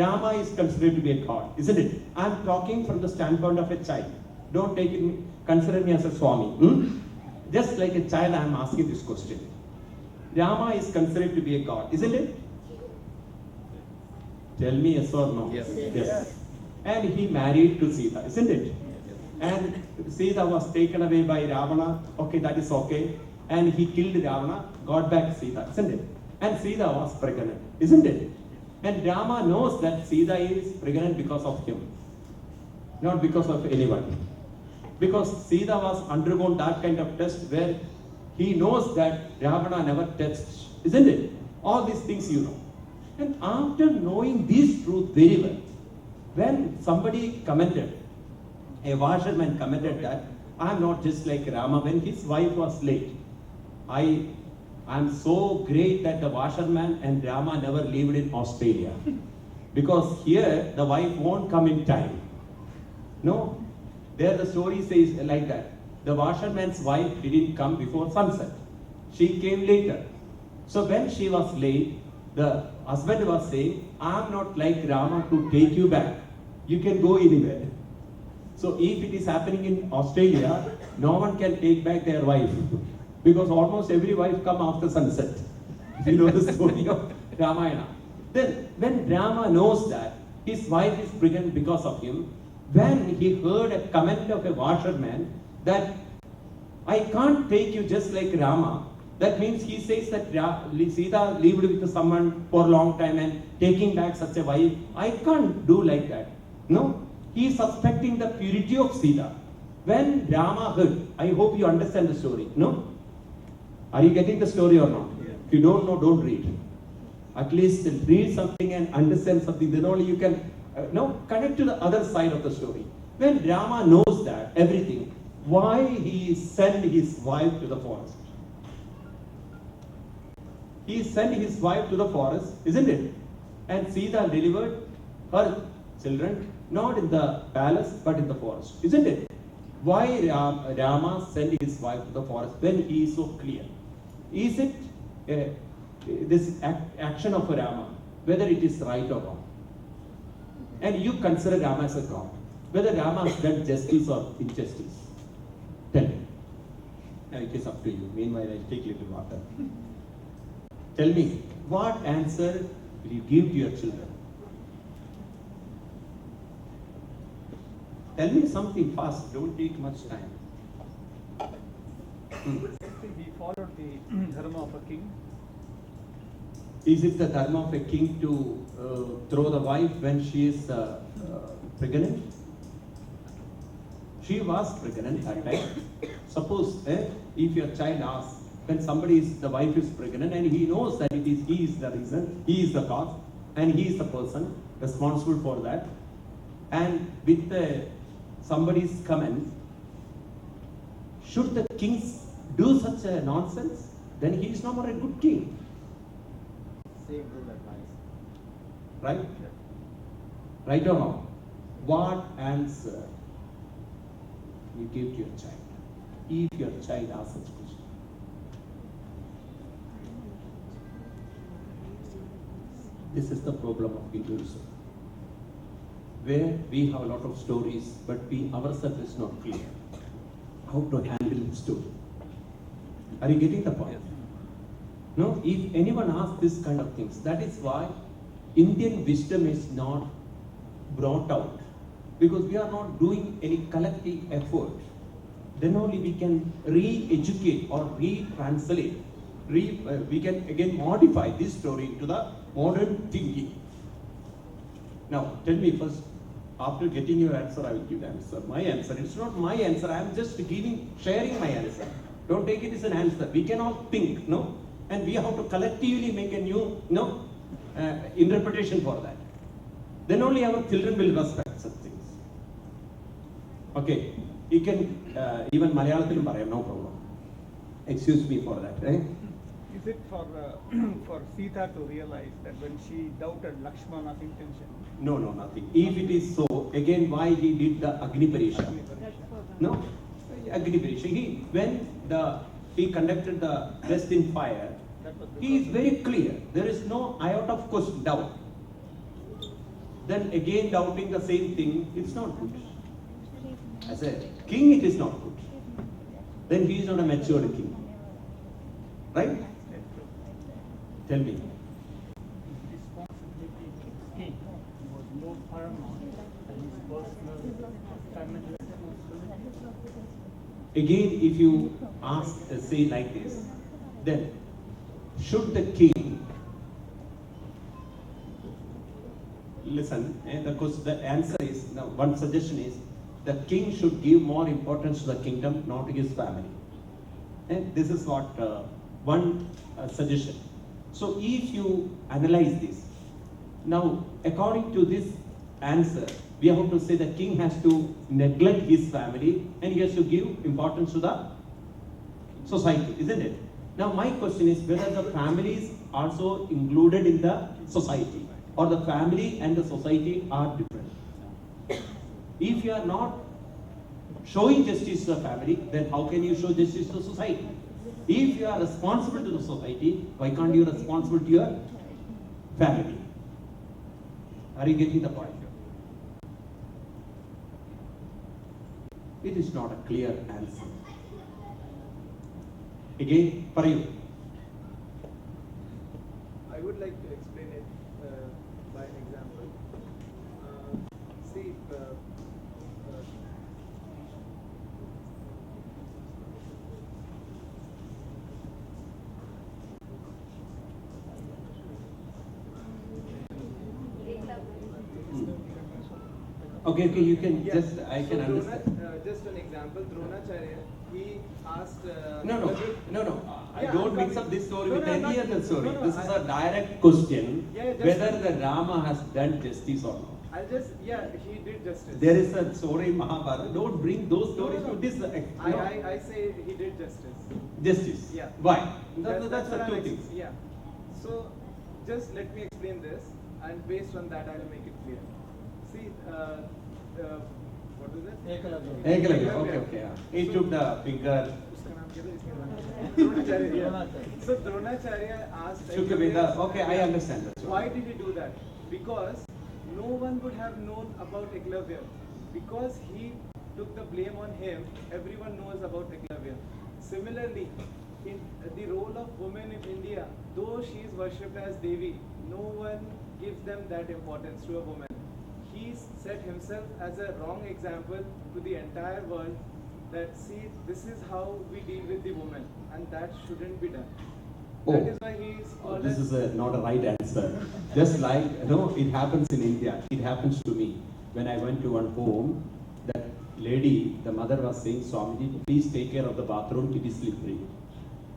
Rama is considered to be a god, isn't it? I'm talking from the standpoint of a child. Don't take it, consider me as a Swami. Just like a child, I'm asking this question. Rama is considered to be a god, isn't it? Tell me yes or no. Yes. And he married to Sita, isn't it? And Sita was taken away by Ravana. Okay, that is okay. And he killed Ravana, got back Sita, isn't it? And Sita was pregnant, isn't it? And Rama knows that Sita is pregnant because of him, not because of anyone. Because Sita was undergone that kind of test where he knows that Ravana never touched, isn't it? All these things you know. And after knowing this truth very well, when somebody commented, a washerman commented that, I am not just like Rama. When his wife was late, I am so great that the washerman and Rama never lived in Australia. Because here, the wife won't come in time. No, there the story says like that. The washerman's wife didn't come before sunset. She came later. So when she was late, the husband was saying, I am not like Rama to take you back. You can go anywhere. So if it is happening in Australia, no one can take back their wife. Because almost every wife come after sunset. You know the story of Ramayana. Then when Rama knows that his wife is pregnant because of him, when he heard a comment of a washerman that I can't take you just like Rama, that means he says that Sita lived with someone for a long time and taking back such a wife, I can't do like that. No, he is suspecting the purity of Sita. When Rama heard, I hope you understand the story, no? Are you getting the story or not? Yeah. If you don't know, don't read. At least read something and understand something, then only you can connect to the other side of the story. When Rama knows that, everything, why he sent his wife to the forest? He sent his wife to the forest, isn't it? And Sita delivered her children, not in the palace, but in the forest, isn't it? Why Rama sent his wife to the forest when he is so clear? Is it this action of Rama, whether it is right or wrong? And you consider Rama as a god, whether Rama has done justice or injustice? Tell me. Now it is up to you. Meanwhile, I'll take a little water. Tell me, what answer will you give to your children? Tell me something fast, don't take much time. He followed the dharma of a king. Is it the dharma of a king to throw the wife when she is pregnant? She was pregnant that time. Suppose if your child asks, when the wife is pregnant and he knows that he is the reason, he is the cause, and he is the person responsible for that, and with somebody's comment, should the kings do such a nonsense? Then he is no more a good king. Same rule applies. Right? Right or no? What answer you give to your child if your child asks such a question? This is the problem of Hinduism, where we have a lot of stories, but we ourselves is not clear how to handle the story. Are you getting the point? No, if anyone asks this kind of things, that is why Indian wisdom is not brought out, because we are not doing any collective effort. Then only we can re-educate or re-translate. We can again modify this story into the modern thinking. Now, tell me first, after getting your answer, I will give the answer. My answer, it's not my answer, I am just sharing my answer. Don't take it as an answer. We cannot think, no? And we have to collectively make a new, interpretation for that. Then only our children will respect such things. Okay, you can, even Malayalam parayam, no problem. Excuse me for that, right? Is it for Sita to realize that when she doubted Lakshmana's intention? No, nothing. If it is so, again, why he did the Agni Parisha? No, Agni Parisha. When he conducted the test in fire, he is very clear. There is no iota of doubt. then again doubting the same thing, it's not good. As a king, it is not good. Then he is not a mature king. Right? Tell me. Responsibility of king was more paramount than his personal family responsibility. Again, if you ask, say like this, then should the king listen? The answer is now. One suggestion is the king should give more importance to the kingdom, not to his family. And this is what one suggestion. So if you analyze this, now according to this answer, we have to say the king has to neglect his family and he has to give importance to the society, isn't it? Now my question is whether the family is also included in the society or the family and the society are different. If you are not showing justice to the family, then how can you show justice to society? If you are responsible to the society, why can't you be responsible to your family? Are you getting the point? It is not a clear answer. Again, for you. I would like to explain it by an example. See, Okay, you can yeah. just, I can So understand. just an example, Dronacharya, he asked. No. I Yeah, don't I'm mix coming. up this story No, with no, any not- other story. no, no, This is I- a direct question Yeah, just- whether the Rama has done justice or not. He did justice. There is a story in Mahabharata. Don't bring those stories No. to this. I say he did justice. Justice. Yeah. Why? That's what the two I'm things. Yeah. So, just let me explain this, and based on that, I'll make it clear. See, what is it? Eklavya. Okay. Yeah. He took the finger. उसका नाम क्या था? इसका नाम? Dronacharya. So Dronacharya asked. Took away the. Okay, I understand that. Why did he do that? Because no one would have known about Eklavya. Because he took the blame on him, everyone knows about Eklavya. Similarly, in the role of women in India, though she is worshipped as Devi, no one gives them that importance to a woman. He set himself as a wrong example to the entire world that see, this is how we deal with the woman, and that shouldn't be done. That is why he is called This as. is not a right answer. Just like, it happens in India. It happens to me. When I went to one home, that lady, the mother was saying, Swamiji, please take care of the bathroom, it is slippery.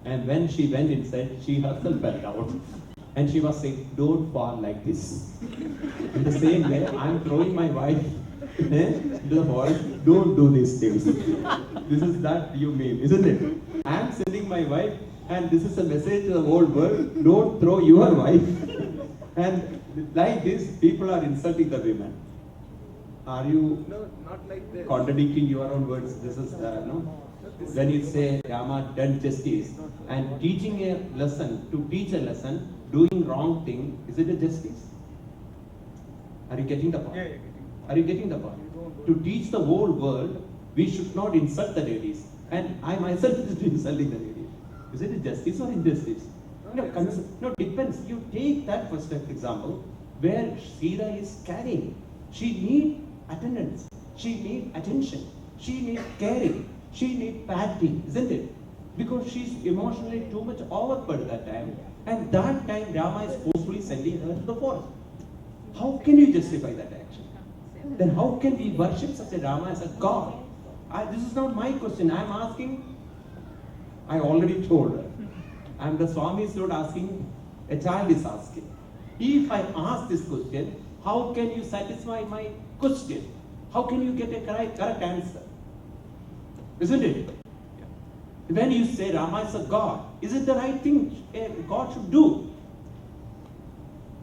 And when she went inside, she herself fell down. And she was saying, don't fall like this. In the same way, I'm throwing my wife into the forest, don't do these things. This is that you mean, isn't it? I'm sending my wife, and this is a message to the whole world, don't throw your wife. And like this, people are insulting the women. Are you No, not like this. contradicting your own words? This is, no? When you say Rama done justice and teaching a lesson, to teach a lesson, doing wrong thing, is it a justice? Are you getting the point? Yeah, you're getting. Are you getting the point? To teach the whole world, we should not insult the ladies. And I myself is insulting the ladies. Is it a justice or injustice? No, depends. You take that first example where Sita is carrying. She needs attendance. She needs attention. She needs caring. She needs patting, isn't it? Because she's emotionally too much overburdened at that time. And that time Rama is forcefully sending her to the forest. How can you justify that action? Then how can we worship such a Rama as a god? This is not my question. I am asking. I already told her. And the Swami is not asking. A child is asking. If I ask this question, how can you satisfy my question? How can you get a correct answer? Isn't it? When you say Rama is a god, is it the right thing a god should do?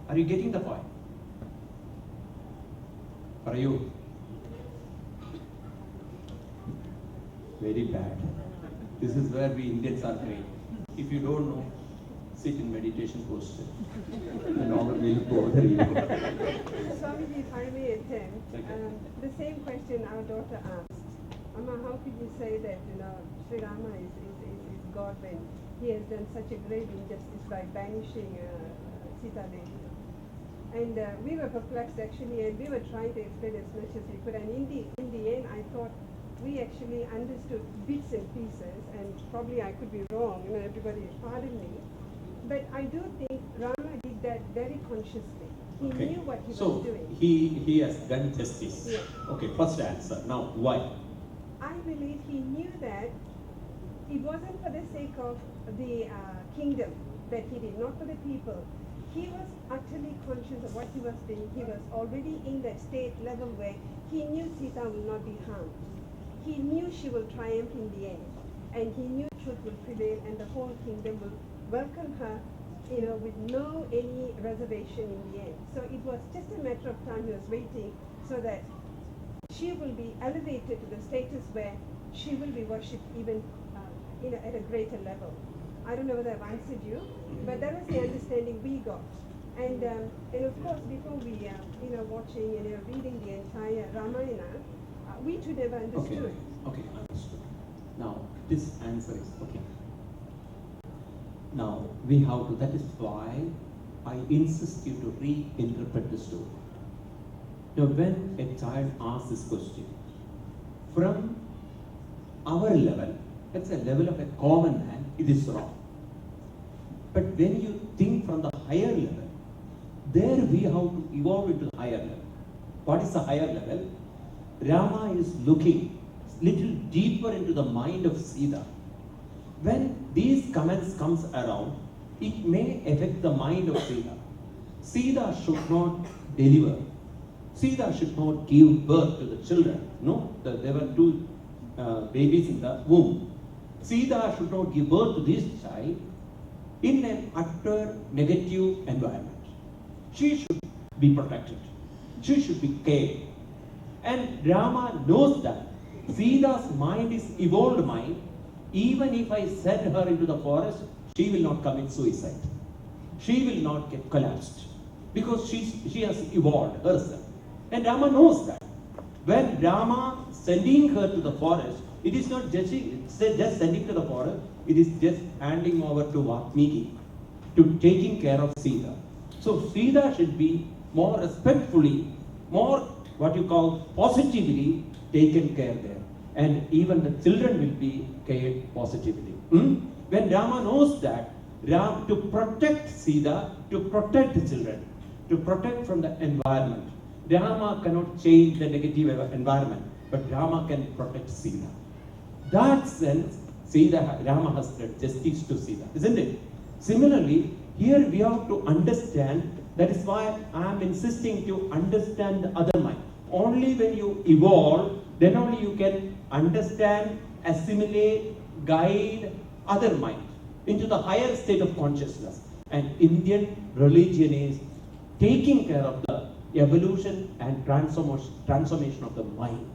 Are you getting the point? Are you? Very bad. This is where we Indians are great. If you don't know, sit in meditation posture. And all will bother you. Swamiji, if I may attempt, the same question our daughter asked. Amma, how could you say that, Sri Rama is God when he has done such a grave injustice by banishing Sita Devi? And we were perplexed actually, and we were trying to explain as much as we could. And in the end, I thought we actually understood bits and pieces, and probably I could be wrong, everybody pardon me. But I do think Rama did that very consciously. He knew what he was doing. So he has done justice. Yeah. Okay, first answer. Now, why? I believe he knew that it wasn't for the sake of the kingdom that he did, not for the people. He was utterly conscious of what he was doing. He was already in that state level where he knew Sita will not be harmed. He knew she will triumph in the end. And he knew truth will prevail and the whole kingdom will welcome her, with no any reservation in the end. So it was just a matter of time he was waiting so that she will be elevated to the status where she will be worshipped even at a greater level. I don't know whether I've answered you, but that was the understanding we got. And of course, before we watching and reading the entire Ramayana, we too never understood. Okay, understood. Now, this answer is okay. Now, we have to, that is why I insist you to reinterpret the story. Now, when a child asks this question, from our level, let's say level of a common man, it is wrong. But when you think from the higher level, there we have to evolve into the higher level. What is the higher level? Rama is looking little deeper into the mind of Sita. When these comments comes around, it may affect the mind of Sita. Sita should not deliver. Sita should not give birth to the children. No, there were two babies in the womb. Sita should not give birth to this child in an utter negative environment. She should be protected. She should be cared. And Rama knows that. Sita's mind is evolved mind. Even if I send her into the forest, she will not commit suicide. She will not get collapsed. Because she has evolved herself. And Rama knows that. When Rama sending her to the forest, it is not just sending to the forest, it is just handing over to Valmiki, to taking care of Sita. So Sita should be more respectfully, more what you call positively taken care there. And even the children will be cared positively. When Rama knows that, to protect Sita, to protect the children, to protect from the environment, Rama cannot change the negative environment, but Rama can protect Sita. That sense, Rama has done justice to Sita, isn't it? Similarly, here we have to understand, that is why I am insisting to understand the other mind. Only when you evolve, then only you can understand, assimilate, guide other mind into the higher state of consciousness. And Indian religion is taking care of the evolution and transformation of the mind.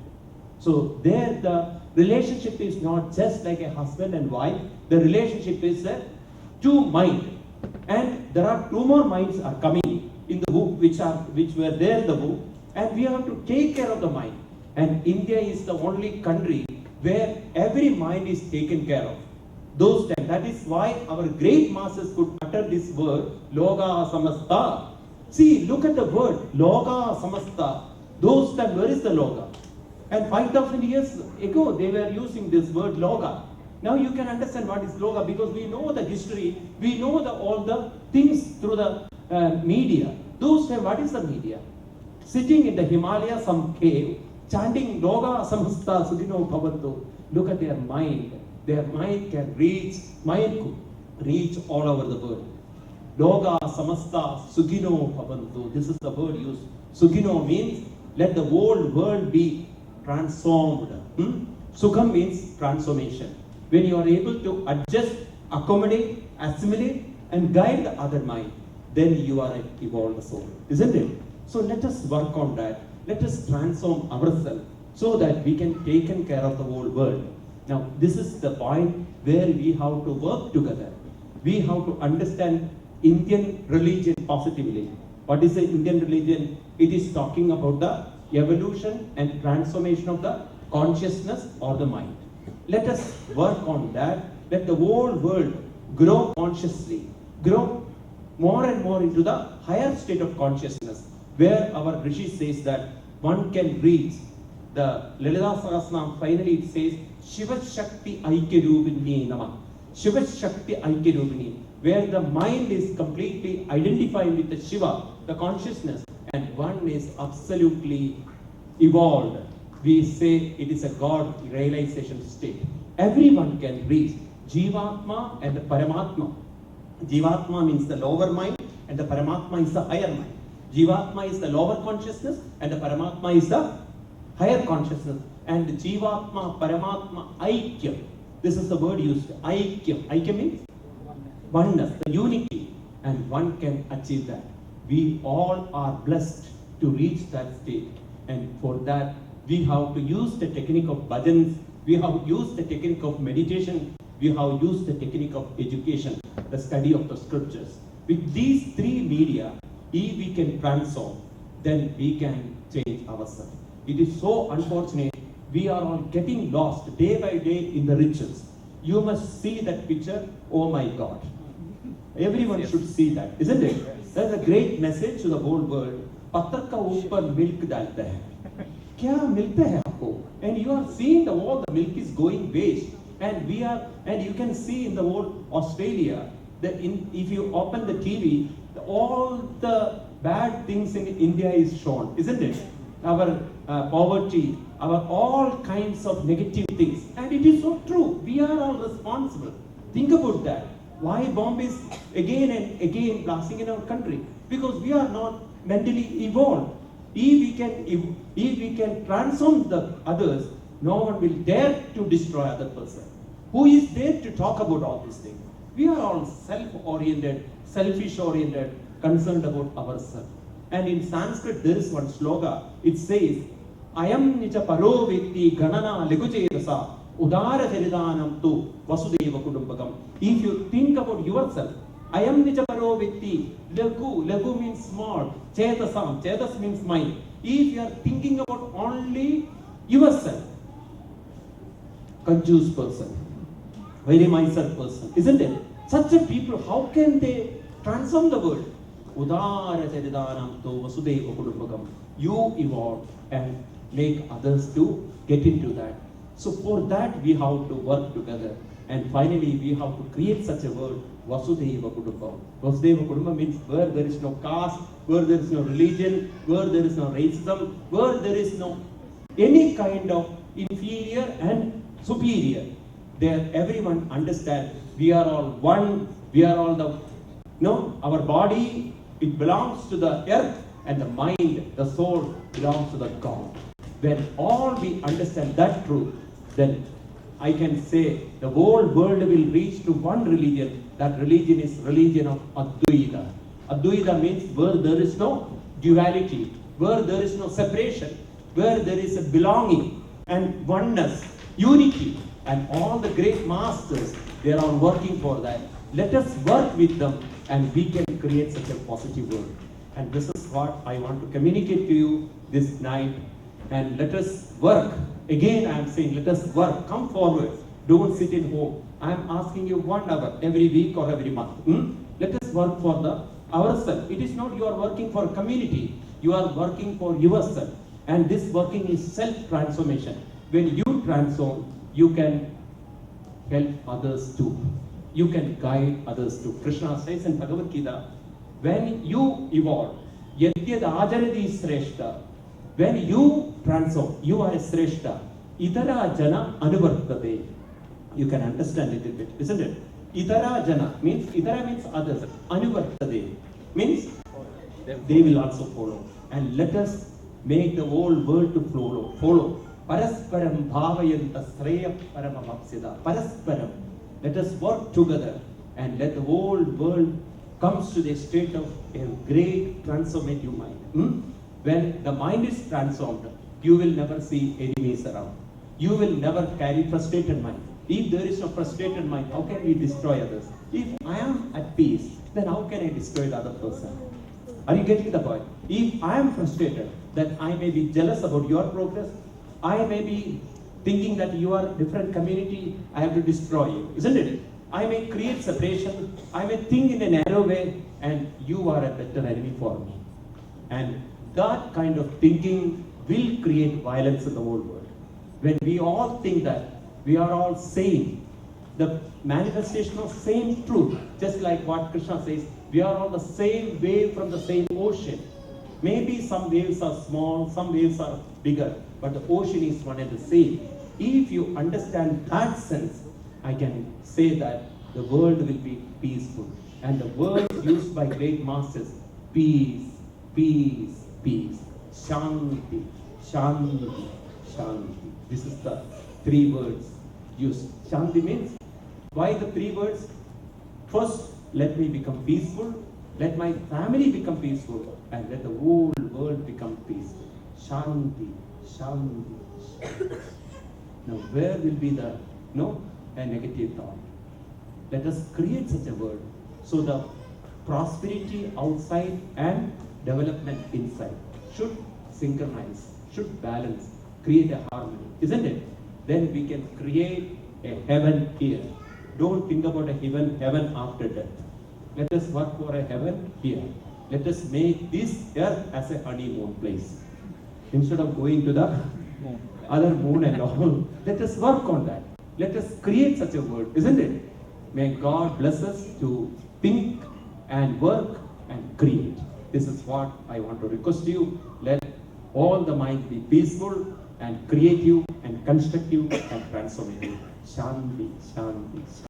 So there the relationship is not just like a husband and wife, the relationship is a two mind. And there are two more minds are coming in the womb, which were there in the womb, and we have to take care of the mind. And India is the only country where every mind is taken care of. Those times, that is why our great masters could utter this word, Loga Samasta. See, look at the word, Loga Samasta. Those times, where is the Loga? And 5,000 years ago, they were using this word Loga. Now you can understand what is Loga, because we know the history, we know all the things through the media. Those times, what is the media? Sitting in the Himalaya, some cave, chanting Loga Samasta Sudhino Bhavantu. Look at their mind. Their mind can reach all over the world. Loga Samasta Sugino Bhavantu. This is the word used. Sugino means let the whole world be transformed. Sukham means transformation. When you are able to adjust, accommodate, assimilate, and guide the other mind, then you are an evolved soul, isn't it? So let us work on that. Let us transform ourselves so that we can take care of the whole world. Now, this is the point where we have to work together. we have to understand Indian religion positively. What is the Indian religion? It is talking about the evolution and transformation of the consciousness or the mind. Let us work on that. Let the whole world grow consciously, grow more and more into the higher state of consciousness, where our Rishi says that one can reach the Lalita Sahasranam. Finally it says Shiva Shakti Aikyarupini Nama. Shiva Shakti Aikyarupini, where the mind is completely identified with the Shiva, the consciousness, and one is absolutely evolved. We say it is a God realization state. Everyone can reach Jivatma and the Paramatma. Jivatma means the lower mind and the Paramatma is the higher mind. Jivatma is the lower consciousness and the Paramatma is the higher consciousness. And Jivatma, Paramatma, Aikyam. This is the word used. Aikyam. Aikyam means oneness, the unity. And one can achieve that. We all are blessed to reach that state. And for that, we have to use the technique of bhajans. We have used the technique of meditation. We have used the technique of education, the study of the scriptures. With these three media, if we can transform, then we can change ourselves. It is so unfortunate, we are all getting lost day by day in the rituals. You must see that picture, oh my God. Everyone should see that, isn't it? That's a great message to the whole world. Patthar ka upar milk dalta hai. Kya milta hai aapko? And you are seeing all the milk is going waste. And you can see in the whole Australia, that if you open the TV, all the bad things in India is shown, isn't it? Our poverty, our all kinds of negative things. And it is so true. We are all responsible. Think about that. Why bomb is again and again blasting in our country? Because we are not mentally evolved. If we can transform the others, no one will dare to destroy other person. Who is there to talk about all these things? We are all self-oriented, selfish-oriented, concerned about ourselves. And in Sanskrit, there is one sloka. It says, Ayam nicha paro vikti ganana leguchedasa udara charidanam tu vasudeva kudumbakam. If you think about yourself, Ayam nicha paro vikti, lagu means small, chetas means mind. If you are thinking about only yourself, confused person, very myself person, isn't it? Such a people, how can they transform the world? Udara charidanam tu vasudeva kudumbakam. You evolve and make others to get into that. So for that we have to work together. And finally we have to create such a world, Vasudeva Kudumbam. Vasudeva Kudumbam means where there is no caste, where there is no religion, where there is no racism, where there is no any kind of inferior and superior. There everyone understands we are all one, we are all our body, it belongs to the earth, and the mind, the soul belongs to the God. When all we understand that truth, then I can say the whole world will reach to one religion. That religion is religion of Advaita. Advaita means where there is no duality, where there is no separation, where there is a belonging and oneness, unity. And all the great masters, they are all working for that. Let us work with them and we can create such a positive world. And this is what I want to communicate to you this night. And let us work. Again, I am saying, let us work. Come forward. Don't sit in home. I am asking you 1 hour every week or every month. Let us work for ourselves. It is not you are working for a community. You are working for yourself. And this working is self-transformation. When you transform, you can help others too. You can guide others too. Krishna says in Bhagavad Gita, when you evolve, yadyad ajarati sreshta, when you transform, you are a sreshta. Itara jana anuvartate. You can understand it a little bit, isn't it? Itara jana means others. Anuvartate means they will also follow. And let us make the whole world to follow. Parasparam bhavayanta sreya paramamapsida. Parasparam. Let us work together and let the whole world comes to the state of a great transformative mind. When the mind is transformed, you will never see enemies around. You will never carry frustrated mind. If there is no frustrated mind, how can we destroy others? If I am at peace, then how can I destroy the other person? Are you getting the point? If I am frustrated, then I may be jealous about your progress. I may be thinking that you are a different community, I have to destroy you, isn't it? I may create separation, I may think in a narrow way, and you are a better enemy for me. And that kind of thinking will create violence in the whole world. When we all think that we are all same, the manifestation of same truth, just like what Krishna says, we are all the same wave from the same ocean. Maybe some waves are small, some waves are bigger, but the ocean is one and the same. If you understand that sense, I can say that the world will be peaceful. And the words used by great masters, peace, peace, peace, shanti, shanti, shanti. This is the 3 words used. Shanti means, why the 3 words? First, let me become peaceful, let my family become peaceful, and let the whole world become peaceful. Shanti, shanti, shanti. Now, where will be the a negative thought? Let us create such a world so the prosperity outside and development inside should synchronize, should balance, create a harmony, isn't it? Then we can create a heaven here. Don't think about a heaven after death. Let us work for a heaven here. Let us make this earth as a honeymoon place. Instead of going to the other moon and all, let us work on that. Let us create such a world, isn't it? May God bless us to think and work and create. This is what I want to request you. Let all the minds be peaceful and creative and constructive and transformative. Shanti, shanti, shanti.